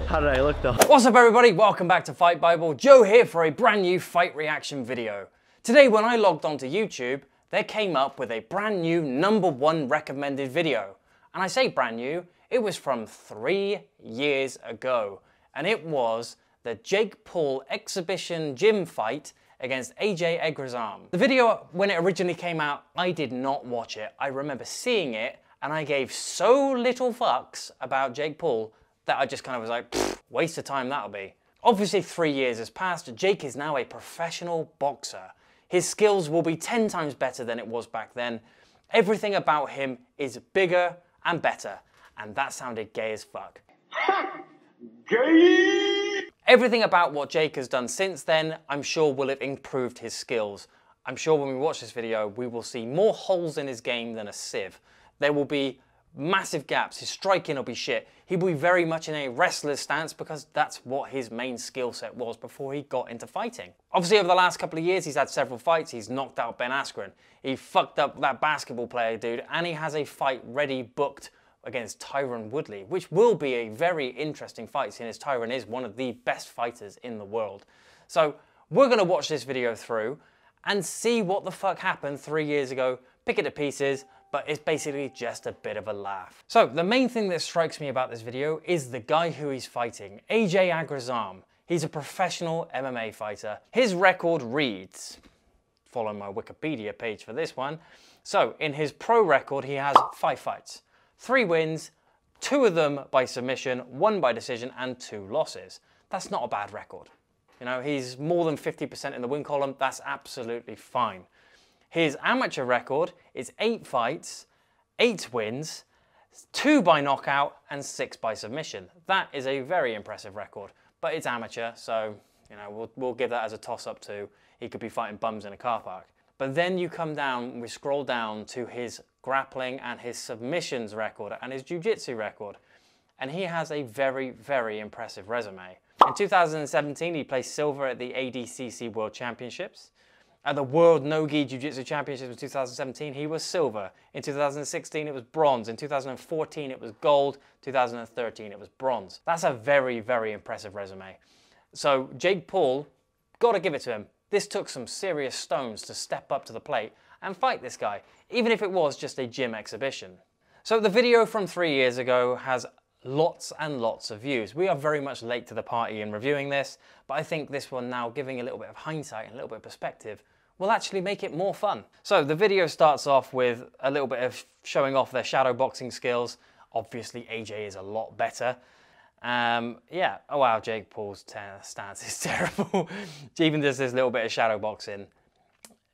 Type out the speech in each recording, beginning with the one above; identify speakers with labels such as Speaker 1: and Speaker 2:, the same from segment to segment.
Speaker 1: How did I look though?
Speaker 2: What's up everybody, welcome back to Fight Bible. Joe here for a brand new fight reaction video. Today when I logged onto YouTube, they came up with a brand new #1 recommended video. And I say brand new, it was from 3 years ago. And it was the Jake Paul exhibition gym fight against AJ Agazarm. The video, when it originally came out, I did not watch it. I remember seeing it and I gave so little fucks about Jake Paul that I just kind of was like, waste of time that'll be. Obviously 3 years has passed. Jake is now a professional boxer. His skills will be 10 times better than it was back then. Everything about him is bigger and better. And that sounded gay as fuck. Gay! Everything about what Jake has done since then, I'm sure will have improved his skills. I'm sure when we watch this video, we will see more holes in his game than a sieve. There will be massive gaps. His striking will be shit. He will be very much in a wrestler's stance because that's what his main skill set was before he got into fighting. Obviously, over the last couple of years, he's had several fights. He's knocked out Ben Askren. He fucked up that basketball player dude, and he has a fight ready booked against Tyron Woodley, which will be a very interesting fight, seeing as Tyron is one of the best fighters in the world. So we're gonna watch this video through and see what the fuck happened 3 years ago, pick it to pieces, but it's basically just a bit of a laugh. So the main thing that strikes me about this video is the guy who he's fighting, AJ Agazarm. He's a professional MMA fighter. His record reads, follow my Wikipedia page for this one. So in his pro record, he has 5 fights. 3 wins, 2 of them by submission, 1 by decision, and 2 losses. That's not a bad record. You know, he's more than 50% in the win column. That's absolutely fine. His amateur record is 8 fights, 8 wins, 2 by knockout, and 6 by submission. That is a very impressive record, but it's amateur, so you know we'll give that as a toss-up too. He could be fighting bums in a car park. But then you come down, we scroll down to his grappling and his submissions record and his jiu-jitsu record. And he has a very, very impressive resume. In 2017, he placed silver at the ADCC World Championships. At the World No-Gi Jiu-Jitsu Championships in 2017, he was silver. In 2016, it was bronze. In 2014, it was gold. 2013, it was bronze. That's a very, very impressive resume. So Jake Paul, gotta give it to him. This took some serious stones to step up to the plate and fight this guy, even if it was just a gym exhibition. So the video from 3 years ago has lots and lots of views. We are very much late to the party in reviewing this, but I think this one now, giving a little bit of hindsight and a little bit of perspective, will actually make it more fun. So the video starts off with a little bit of showing off their shadow boxing skills. Obviously AJ is a lot better. Yeah, oh wow, Jake Paul's stance is terrible. Even just this little bit of shadow boxing,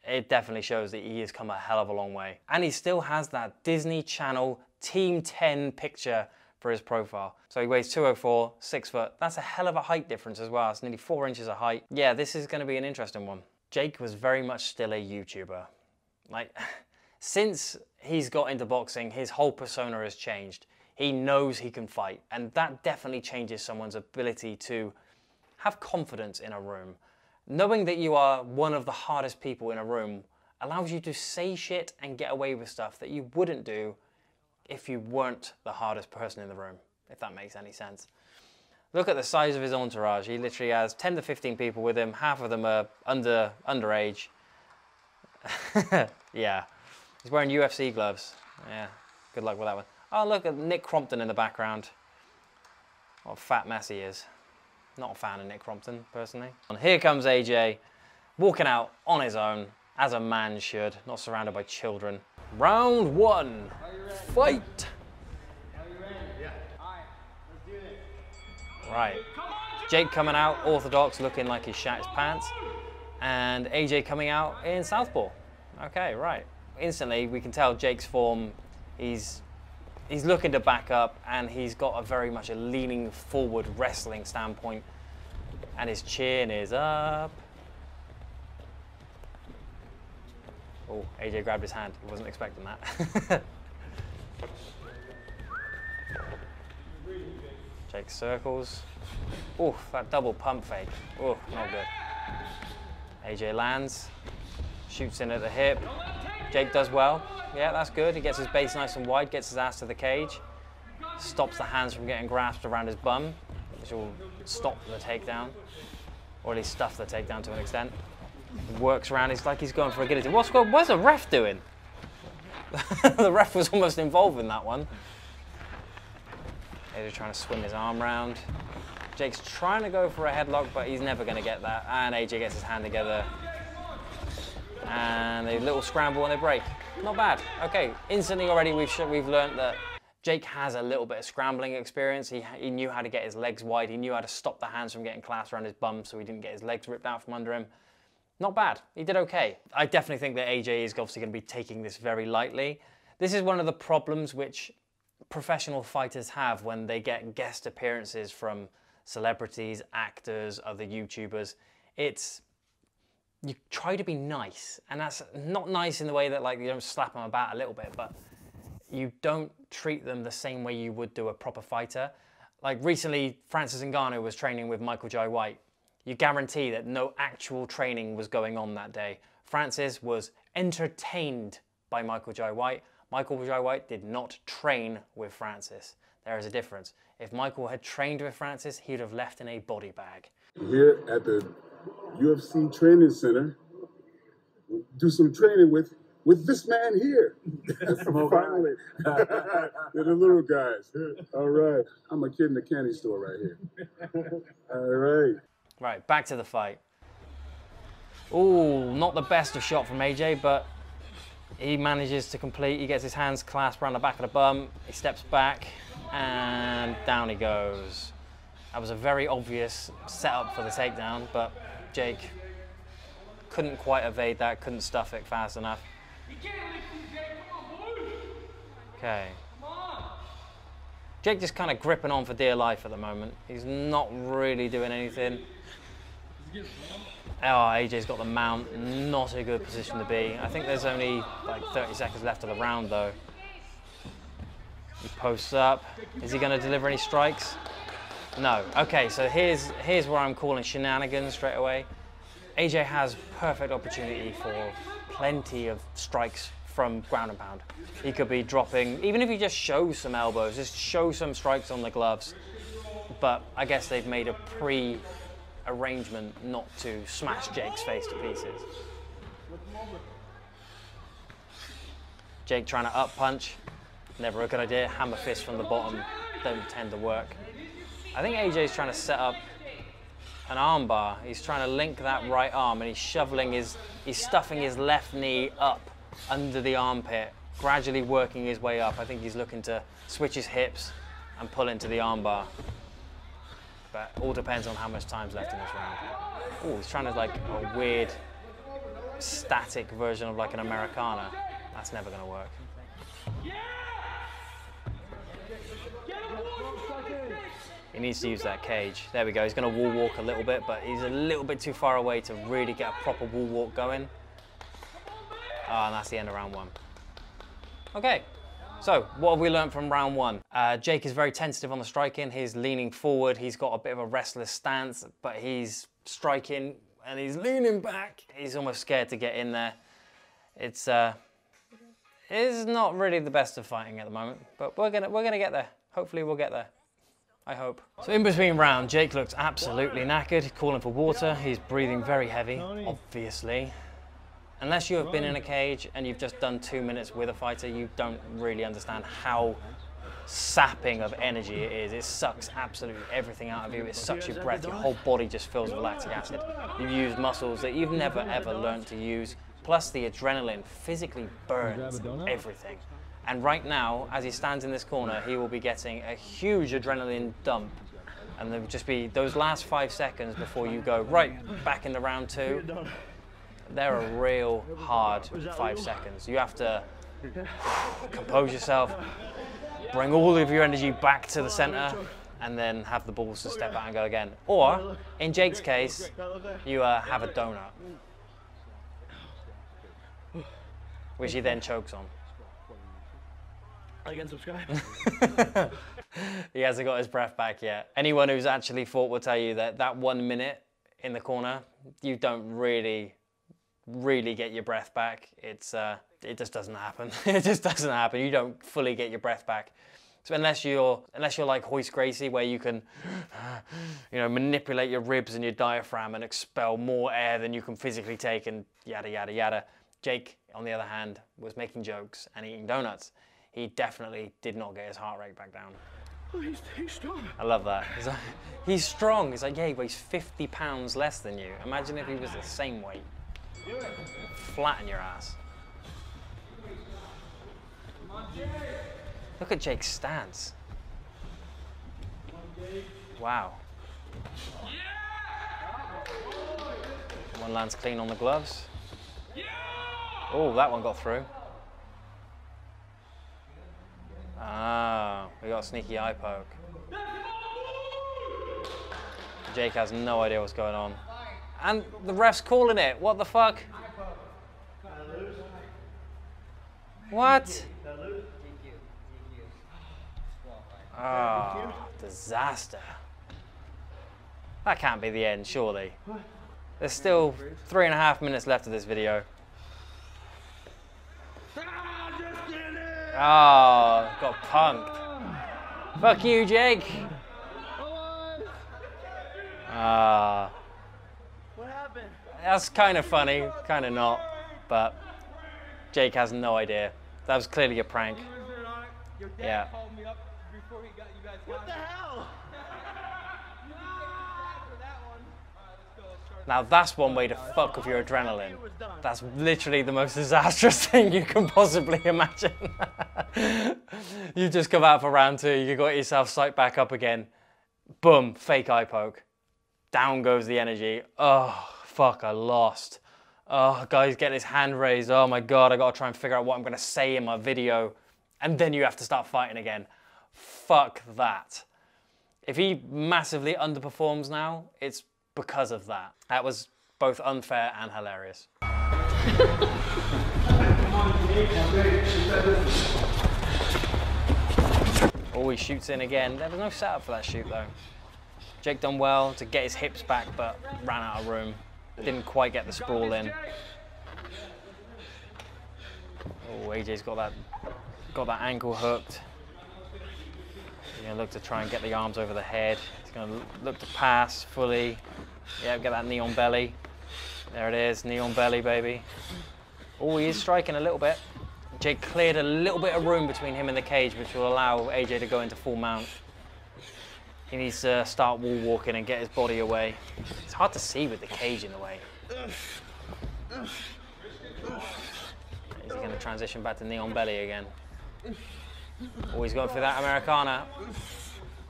Speaker 2: it definitely shows that he has come a hell of a long way. And he still has that Disney Channel Team 10 picture for his profile. So he weighs 204, 6 foot. That's a hell of a height difference as well. It's nearly 4 inches of height. Yeah, this is gonna be an interesting one. Jake was very much still a YouTuber. Like, since he's got into boxing, his whole persona has changed. He knows he can fight, and that definitely changes someone's ability to have confidence in a room. Knowing that you are one of the hardest people in a room allows you to say shit and get away with stuff that you wouldn't do if you weren't the hardest person in the room, if that makes any sense. Look at the size of his entourage. He literally has 10 to 15 people with him. Half of them are underage. Yeah, he's wearing UFC gloves. Yeah, good luck with that one. Oh, look at Nick Crompton in the background. What a fat mess he is. Not a fan of Nick Crompton, personally. And here comes AJ, walking out on his own, as a man should, not surrounded by children. Round 1, fight! Right, Jake coming out orthodox, looking like he shat his pants, and AJ coming out in southpaw. Okay, right. Instantly, we can tell Jake's form. He's looking to back up, and he's got a very much a leaning forward wrestling standpoint, and his chin is up. Oh, AJ grabbed his hand. He wasn't expecting that. Jake circles. Ooh, that double pump fake. Oh, not good. AJ lands, shoots in at the hip. Jake does well. Yeah, that's good. He gets his base nice and wide, gets his ass to the cage, stops the hands from getting grasped around his bum. which will stop the takedown, or at least stuff the takedown to an extent. He works around, it's like he's going for a guillotine. What's the ref doing? The ref was almost involved in that one. AJ trying to swing his arm round. Jake's trying to go for a headlock, but he's never going to get that. And AJ gets his hand together. And a little scramble and they break. Not bad. Okay, instantly already we've learned that Jake has a little bit of scrambling experience. He knew how to get his legs wide. He knew how to stop the hands from getting clasped around his bum so he didn't get his legs ripped out from under him. Not bad. He did okay. I definitely think that AJ is obviously going to be taking this very lightly. This is one of the problems which professional fighters have when they get guest appearances from celebrities, actors, other YouTubers. It's, you try to be nice, and that's not nice in the way that like you don't slap them about a little bit, but you don't treat them the same way you would do a proper fighter. Like recently, Francis Ngannou was training with Michael Jai White. You guarantee that no actual training was going on that day. Francis was entertained by Michael Jai White. Michael Jai White did not train with Francis. There is a difference. If Michael had trained with Francis, he'd have left in a body bag.
Speaker 1: Here at the UFC Training Center, do some training with this man here. Finally. They're the little guys. All right. I'm a kid in the candy store right here. All right.
Speaker 2: Right, back to the fight. Ooh, not the best of shot from AJ, but he manages to complete. He gets his hands clasped around the back of the bum. He steps back and down he goes. That was a very obvious setup for the takedown, but Jake couldn't quite evade that, couldn't stuff it fast enough. Okay. Jake just kind of gripping on for dear life at the moment. He's not really doing anything. Oh, AJ's got the mount. Not a good position to be. I think there's only like 30 seconds left of the round though. He posts up. Is he going to deliver any strikes? No. Okay, so here's where I'm calling shenanigans straight away. AJ has perfect opportunity for plenty of strikes from ground and pound. He could be dropping, even if he just shows some elbows, just show some strikes on the gloves. But I guess they've made a pre-arrangement not to smash Jake's face to pieces. Jake trying to up punch. Never a good idea. Hammer fist from the bottom don't tend to work. I think AJ's trying to set up an arm bar. He's trying to link that right arm and he's stuffing his left knee up under the armpit, gradually working his way up. I think he's looking to switch his hips and pull into the arm bar. But all depends on how much time's left in this round. Oh, he's trying to like a weird static version of like an Americana. That's never gonna work. He needs to use that cage. There we go. He's going to wall walk a little bit, but he's a little bit too far away to really get a proper wall walk going. And that's the end of round one. Okay, so what have we learned from round one? Jake is very tentative on the striking. He's leaning forward. He's got a bit of a restless stance, but he's striking and he's leaning back. He's almost scared to get in there. It's not really the best of fighting at the moment, but we're gonna get there. Hopefully we'll get there. I hope. So in between rounds, Jake looks absolutely knackered, calling for water. He's breathing very heavy, obviously. Unless you have been in a cage and you've just done 2 minutes with a fighter, you don't really understand how sapping of energy it is. It sucks absolutely everything out of you. It sucks your breath. Your whole body just fills with lactic acid. You've used muscles that you've never ever learned to use. Plus the adrenaline physically burns everything. And right now, as he stands in this corner, he will be getting a huge adrenaline dump. And there'll just be those last 5 seconds before you go right back into round two. They're a real hard 5 seconds. You have to compose yourself, bring all of your energy back to the center, and then have the balls to step out and go again. Or, in Jake's case, you have a donut, which he then chokes on.
Speaker 3: Like and subscribe.
Speaker 2: He hasn't got his breath back yet. Anyone who's actually fought will tell you that that 1 minute in the corner, you don't really get your breath back. It just doesn't happen. It just doesn't happen. You don't fully get your breath back. So unless you're like Hoist Gracie, where you can, you know, manipulate your ribs and your diaphragm and expel more air than you can physically take, and yada yada yada. Jake, on the other hand, was making jokes and eating donuts. He definitely did not get his heart rate back down.
Speaker 3: Oh, he's strong.
Speaker 2: I love that. He's strong. He's like, yeah, he weighs 50 pounds less than you. Imagine if he was the same weight. Flatten your ass. Look at Jake's stance. Wow. One lands clean on the gloves. Oh, that one got through. Ah, we got a sneaky eye poke. Jake has no idea what's going on. And the ref's calling it. What the fuck? What? Oh, disaster. That can't be the end, surely. There's still 3.5 minutes left of this video. Oh, got punked. Fuck you, Jake.
Speaker 3: What happened?
Speaker 2: That's kind of funny, kind of not, but Jake has no idea. That was clearly a prank.
Speaker 4: Your dad
Speaker 2: Yeah.
Speaker 4: called me up before he got you guys.
Speaker 3: What the hell?
Speaker 2: Now that's one way to fuck with your adrenaline. That's literally the most disastrous thing you can possibly imagine. You just come out for round 2, you got yourself psyched back up again. Boom, fake eye poke. Down goes the energy. Oh, fuck, I lost. Oh, guy's getting his hand raised. Oh my God, I gotta try and figure out what I'm gonna say in my video. And then you have to start fighting again. Fuck that. If he massively underperforms now, it's because of that. That was both unfair and hilarious. Oh, he shoots in again. There was no setup for that shoot though. Jake done well to get his hips back, but ran out of room. Didn't quite get the sprawl in. Oh, AJ's got that ankle hooked. He's gonna look to try and get the arms over the head. He's gonna look to pass fully. Yeah, get that knee on belly. There it is, knee on belly, baby. Oh, he is striking a little bit. Jake cleared a little bit of room between him and the cage, which will allow AJ to go into full mount. He needs to start wall walking and get his body away. It's hard to see with the cage in the way. He's going to transition back to knee on belly again. Oh, he's going for that Americana.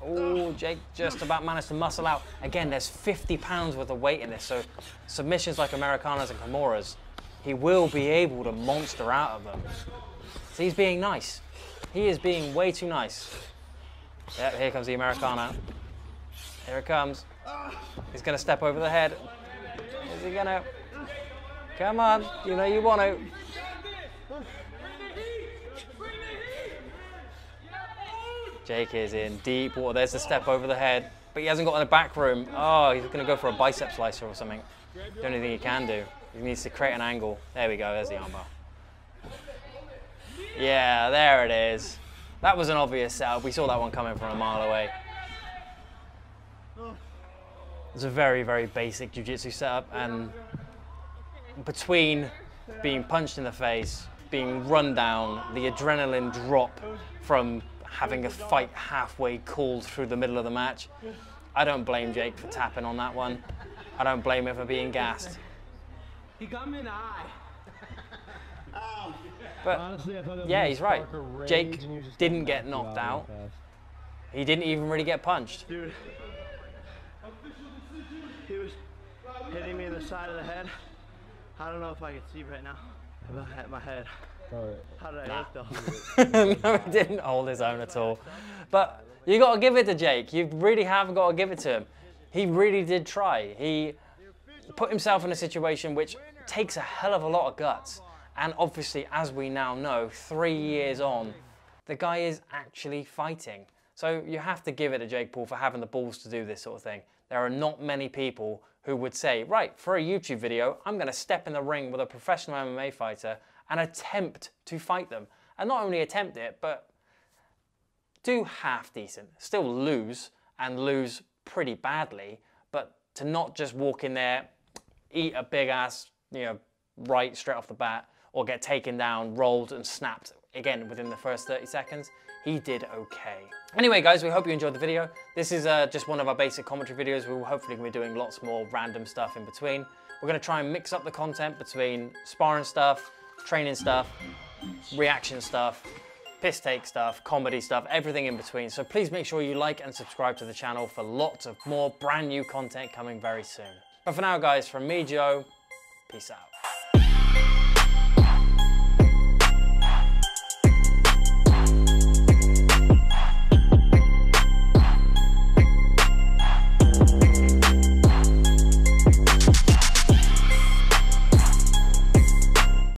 Speaker 2: Oh, Jake just about managed to muscle out. Again, there's 50 pounds worth of weight in this, so submissions like Americanas and Kimuras, he will be able to monster out of them. So he's being nice. He is being way too nice. Yep, here comes the Americana. Here it comes. He's going to step over the head. Is he going to? Come on, you know you want to. Jake is in deep water. There's the step over the head, but he hasn't got in the back room. Oh, he's going to go for a bicep slicer or something. The only thing he can do. He needs to create an angle. There we go, there's the armbar. Yeah, there it is. That was an obvious setup. We saw that one coming from a mile away. It's a very, very basic jiu-jitsu setup, and between being punched in the face, being run down, the adrenaline drop from having a fight halfway called through the middle of the match, I don't blame Jake for tapping on that one. I don't blame him for being gassed.
Speaker 4: He got me in the eye.
Speaker 2: But
Speaker 3: Honestly, I thought that was
Speaker 2: yeah,
Speaker 3: gonna
Speaker 2: he's right.
Speaker 3: spark a rage
Speaker 2: Jake
Speaker 3: and you just
Speaker 2: didn't
Speaker 3: got
Speaker 2: get
Speaker 3: knocked
Speaker 2: knocked out.
Speaker 3: real fast.
Speaker 2: He didn't even really get punched.
Speaker 3: Dude, he was hitting me in the side of the head. I don't know if I can see right now. About my head. How did I look though?
Speaker 2: No, he didn't hold his own at all. But you got to give it to Jake. You really have got to give it to him. He really did try. He put himself in a situation which takes a hell of a lot of guts. And obviously, as we now know, 3 years on, the guy is actually fighting. So you have to give it to Jake Paul for having the balls to do this sort of thing. There are not many people who would say, right, for a YouTube video, I'm going to step in the ring with a professional MMA fighter and attempt to fight them. And not only attempt it, but do half decent. Still lose, and lose pretty badly, but to not just walk in there, eat a big ass, you know, right straight off the bat, or get taken down, rolled and snapped again within the first 30 seconds, he did okay. Anyway guys, we hope you enjoyed the video. This is just one of our basic commentary videos. We will hopefully be doing lots more random stuff in between. We're gonna try and mix up the content between sparring stuff, training stuff, reaction stuff, piss take stuff, comedy stuff, everything in between. So please make sure you like and subscribe to the channel for lots of more brand new content coming very soon. But for now guys, from me, Joe, peace out.